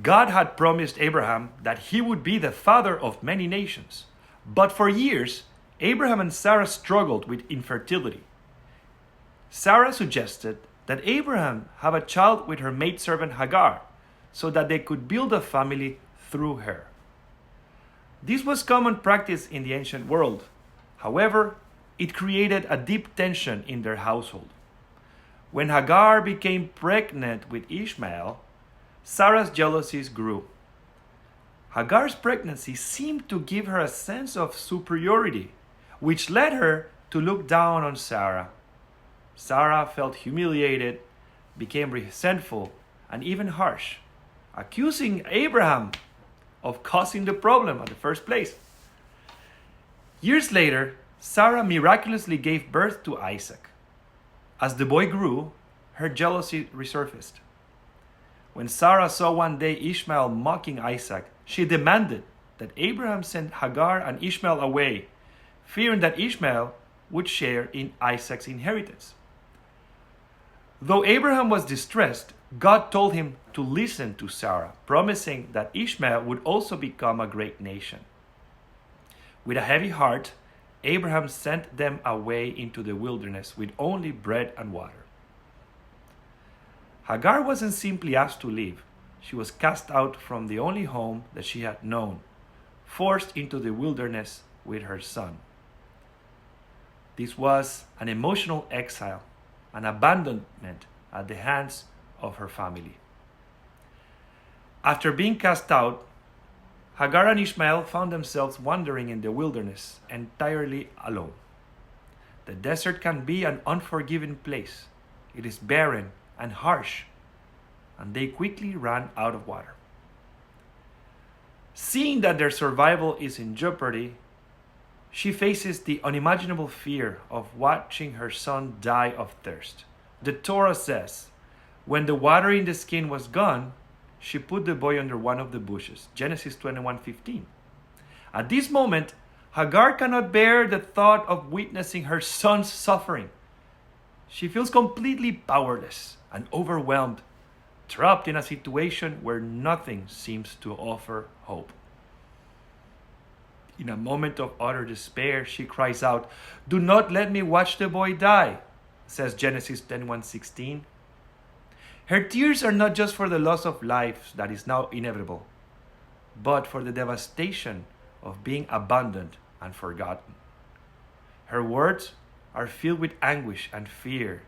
God had promised Abraham that he would be the father of many nations. But for years, Abraham and Sarah struggled with infertility. Sarah suggested that Abraham have a child with her maidservant Hagar, so that they could build a family through her. This was common practice in the ancient world. However, it created a deep tension in their household. When Hagar became pregnant with Ishmael, Sarah's jealousies grew. Hagar's pregnancy seemed to give her a sense of superiority, which led her to look down on Sarah. Sarah felt humiliated, became resentful, and even harsh, accusing Abraham of causing the problem in the first place. Years later, Sarah miraculously gave birth to Isaac. As the boy grew, her jealousy resurfaced. When Sarah saw one day Ishmael mocking Isaac, she demanded that Abraham send Hagar and Ishmael away, fearing that Ishmael would share in Isaac's inheritance. Though Abraham was distressed, God told him to listen to Sarah, promising that Ishmael would also become a great nation. With a heavy heart, Abraham sent them away into the wilderness with only bread and water. Hagar wasn't simply asked to leave. She was cast out from the only home that she had known, forced into the wilderness with her son. This was an emotional exile, an abandonment at the hands of her family. After being cast out, Hagar and Ishmael found themselves wandering in the wilderness, entirely alone. The desert can be an unforgiving place. It is barren and harsh, and they quickly ran out of water. Seeing that their survival is in jeopardy, she faces the unimaginable fear of watching her son die of thirst. The Torah says, when the water in the skin was gone, she put the boy under one of the bushes. Genesis 21:15. At this moment, Hagar cannot bear the thought of witnessing her son's suffering. She feels completely powerless and overwhelmed, trapped in a situation where nothing seems to offer hope. In a moment of utter despair, she cries out, "Do not let me watch the boy die," says Genesis 21:16. Her tears are not just for the loss of life that is now inevitable, but for the devastation of being abandoned and forgotten. Her words are filled with anguish and fear.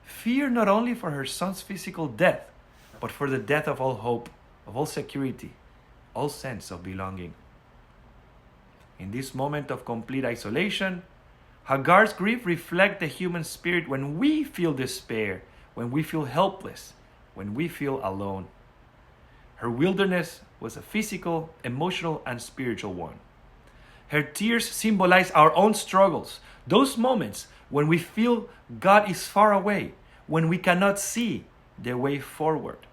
Fear not only for her son's physical death, but for the death of all hope, of all security, all sense of belonging. In this moment of complete isolation, Hagar's grief reflects the human spirit when we feel despair, when we feel helpless, when we feel alone. Her wilderness was a physical, emotional, and spiritual one. Her tears symbolize our own struggles, those moments when we feel God is far away, when we cannot see the way forward.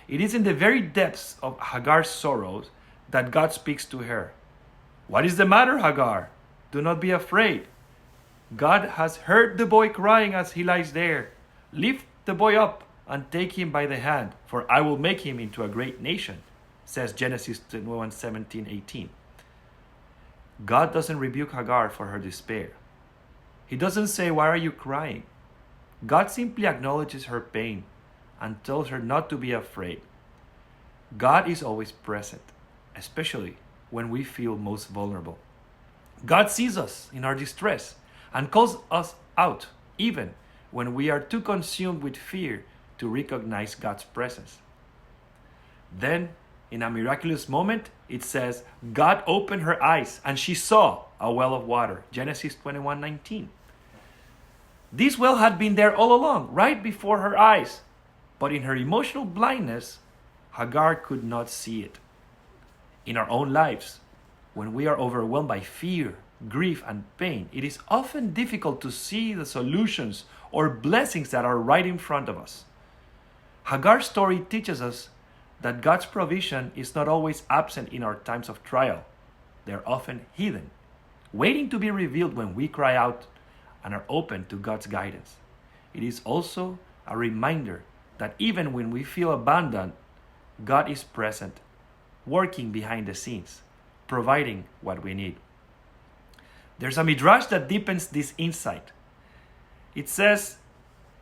It is in the very depths of Hagar's sorrows that God speaks to her. "What is the matter, Hagar? Do not be afraid. God has heard the boy crying as he lies there. Lift the boy up and take him by the hand, for I will make him into a great nation," says Genesis 21:17-18. God doesn't rebuke Hagar for her despair. He doesn't say, "Why are you crying?" God simply acknowledges her pain and tells her not to be afraid. God is always present, especially when we feel most vulnerable. God sees us in our distress and calls us out, even when we are too consumed with fear to recognize God's presence. Then, in a miraculous moment, it says, God opened her eyes and she saw a well of water. Genesis 21:19. This well had been there all along, right before her eyes. But in her emotional blindness, Hagar could not see it. In our own lives, when we are overwhelmed by fear, grief, and pain, it is often difficult to see the solutions or blessings that are right in front of us. Hagar's story teaches us that God's provision is not always absent in our times of trial. They are often hidden, waiting to be revealed when we cry out and are open to God's guidance. It is also a reminder that even when we feel abandoned, God is present, working behind the scenes, providing what we need. There's a midrash that deepens this insight. It says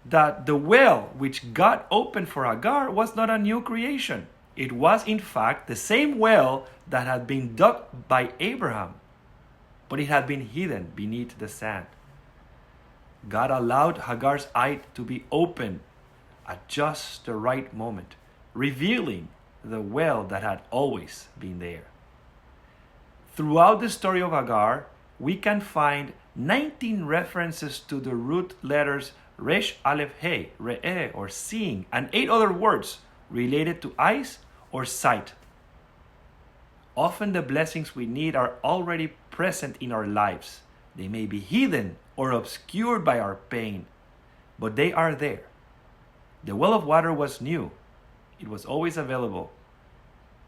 that the well which God opened for Hagar was not a new creation. It was, in fact, the same well that had been dug by Abraham, but it had been hidden beneath the sand. God allowed Hagar's eye to be opened at just the right moment, revealing the well that had always been there. Throughout the story of Hagar, we can find 19 references to the root letters Resh, Aleph, He, Re'eh, or seeing, and 8 other words related to eyes or sight. Often the blessings we need are already present in our lives. They may be hidden or obscured by our pain, but they are there. The well of water was new. It was always available.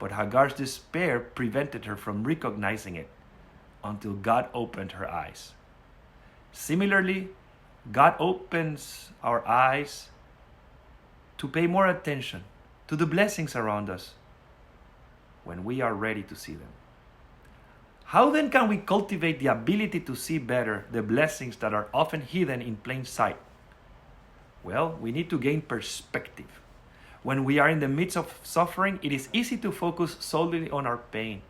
But Hagar's despair prevented her from recognizing it until God opened her eyes. Similarly, God opens our eyes to pay more attention to the blessings around us when we are ready to see them. How then can we cultivate the ability to see better the blessings that are often hidden in plain sight? Well, we need to gain perspective. When we are in the midst of suffering, it is easy to focus solely on our pain.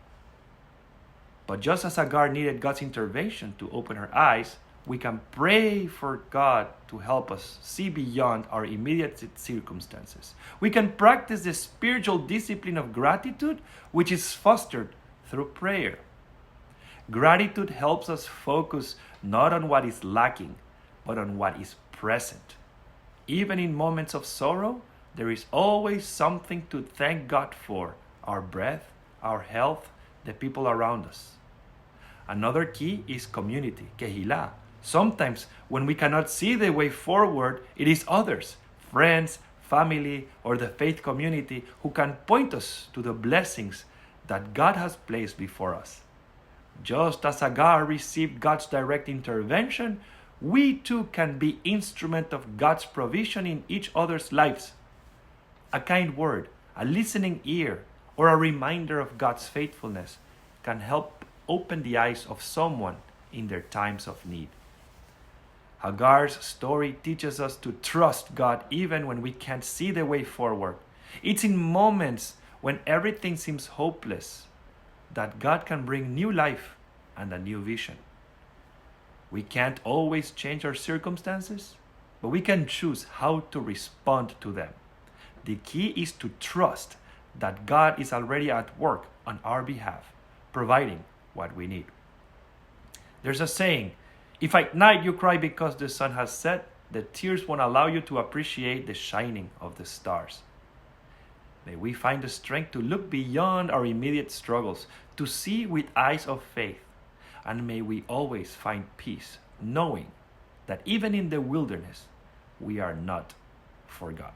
But just as Hagar needed God's intervention to open her eyes, we can pray for God to help us see beyond our immediate circumstances. We can practice the spiritual discipline of gratitude, which is fostered through prayer. Gratitude helps us focus not on what is lacking, but on what is present. Even in moments of sorrow, there is always something to thank God for: our breath, our health, the people around us. Another key is community, kehilah. Sometimes when we cannot see the way forward, it is others, friends, family, or the faith community who can point us to the blessings that God has placed before us. Just as Hagar received God's direct intervention, we too can be instrument of God's provision in each other's lives. A kind word, a listening ear, or a reminder of God's faithfulness can help open the eyes of someone in their times of need. Hagar's story teaches us to trust God even when we can't see the way forward. It's in moments when everything seems hopeless that God can bring new life and a new vision. We can't always change our circumstances, but we can choose how to respond to them. The key is to trust that God is already at work on our behalf, providing what we need. There's a saying, if at night you cry because the sun has set, the tears won't allow you to appreciate the shining of the stars. May we find the strength to look beyond our immediate struggles, to see with eyes of faith, and may we always find peace, knowing that even in the wilderness, we are not forgotten.